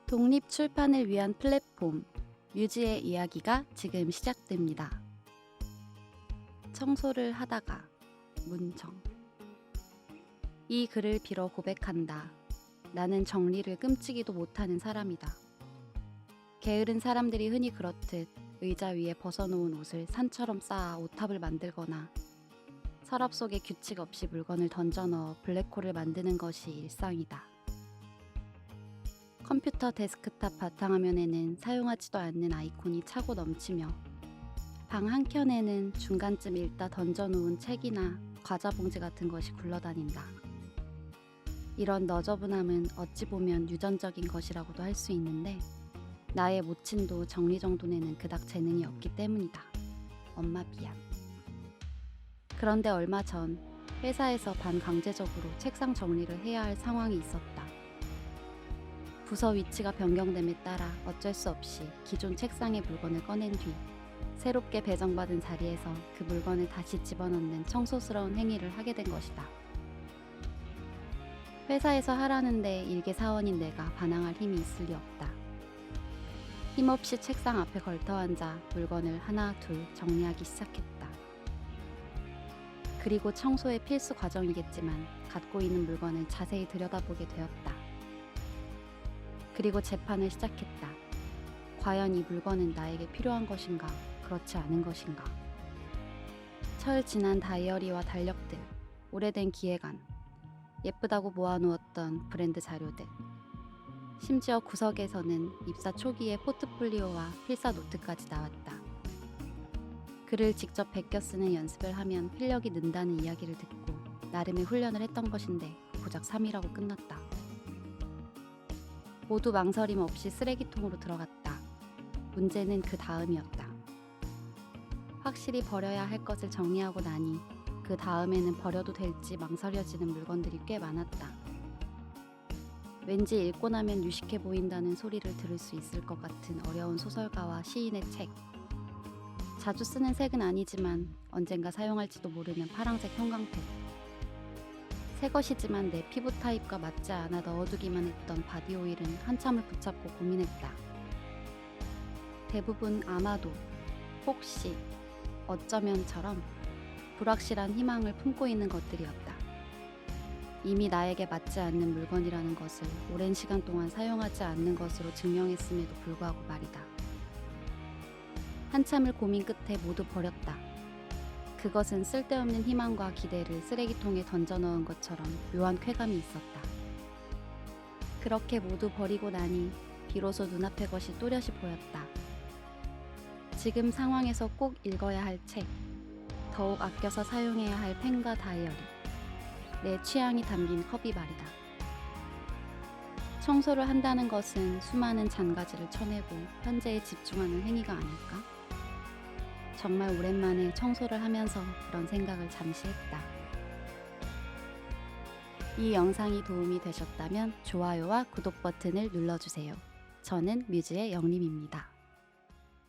독립 출판을 위한 플랫폼 뮤즈의 이야기가 지금 시작됩니다. 청소를 하다가 문정. 이 글을 빌어 고백한다. 나는 정리를 끔찍이도 못하는 사람이다. 게으른 사람들이 흔히 그렇듯 의자 위에 벗어놓은 옷을 산처럼 쌓아 오탑을 만들거나 서랍 속에 규칙 없이 물건을 던져넣어 블랙홀을 만드는 것이 일상이다. 컴퓨터 데스크탑 바탕화면에는 사용하지도 않는 아이콘이 차고 넘치며 방 한켠에는 중간쯤 읽다 던져놓은 책이나 과자 봉지 같은 것이 굴러다닌다. 이런 너저분함은 어찌 보면 유전적인 것이라고도 할 수 있는데 나의 모친도 정리정돈에는 그닥 재능이 없기 때문이다. 엄마 미안. 그런데 얼마 전 회사에서 반강제적으로 책상 정리를 해야 할 상황이 있었다. 부서 위치가 변경됨에 따라 어쩔 수 없이 기존 책상의 물건을 꺼낸 뒤 새롭게 배정받은 자리에서 그 물건을 다시 집어넣는 청소스러운 행위를 하게 된 것이다. 회사에서 하라는데 일개 사원인 내가 반항할 힘이 있을 리 없다. 힘없이 책상 앞에 걸터앉아 물건을 하나 둘 정리하기 시작했다. 그리고 청소의 필수 과정이겠지만 갖고 있는 물건을 자세히 들여다보게 되었다. 그리고 재판을 시작했다. 과연 이 물건은 나에게 필요한 것인가, 그렇지 않은 것인가. 철 지난 다이어리와 달력들, 오래된 기획안, 예쁘다고 모아놓았던 브랜드 자료들. 심지어 구석에서는 입사 초기의 포트폴리오와 필사 노트까지 나왔다. 글을 직접 베껴 쓰는 연습을 하면 필력이 는다는 이야기를 듣고 나름의 훈련을 했던 것인데 고작 3일하고 끝났다. 모두 망설임 없이 쓰레기통으로 들어갔다. 문제는 그 다음이었다. 확실히 버려야 할 것을 정리하고 나니 그 다음에는 버려도 될지 망설여지는 물건들이 꽤 많았다. 왠지 읽고 나면 유식해 보인다는 소리를 들을 수 있을 것 같은 어려운 소설가와 시인의 책. 자주 쓰는 색은 아니지만 언젠가 사용할지도 모르는 파랑색 형광펜. 새 것이지만 내 피부 타입과 맞지 않아 넣어두기만 했던 바디오일은 한참을 붙잡고 고민했다. 대부분 아마도, 혹시, 어쩌면처럼 불확실한 희망을 품고 있는 것들이었다. 이미 나에게 맞지 않는 물건이라는 것을 오랜 시간 동안 사용하지 않는 것으로 증명했음에도 불구하고 말이다. 한참을 고민 끝에 모두 버렸다. 그것은 쓸데없는 희망과 기대를 쓰레기통에 던져넣은 것처럼 묘한 쾌감이 있었다. 그렇게 모두 버리고 나니 비로소 눈앞의 것이 또렷이 보였다. 지금 상황에서 꼭 읽어야 할 책, 더욱 아껴서 사용해야 할 펜과 다이어리, 내 취향이 담긴 컵이 말이다. 청소를 한다는 것은 수많은 잔가지를 쳐내고 현재에 집중하는 행위가 아닐까? 정말 오랜만에 청소를 하면서 그런 생각을 잠시 했다. 이 영상이 도움이 되셨다면 좋아요와 구독 버튼을 눌러주세요. 저는 뮤즈의 영림입니다.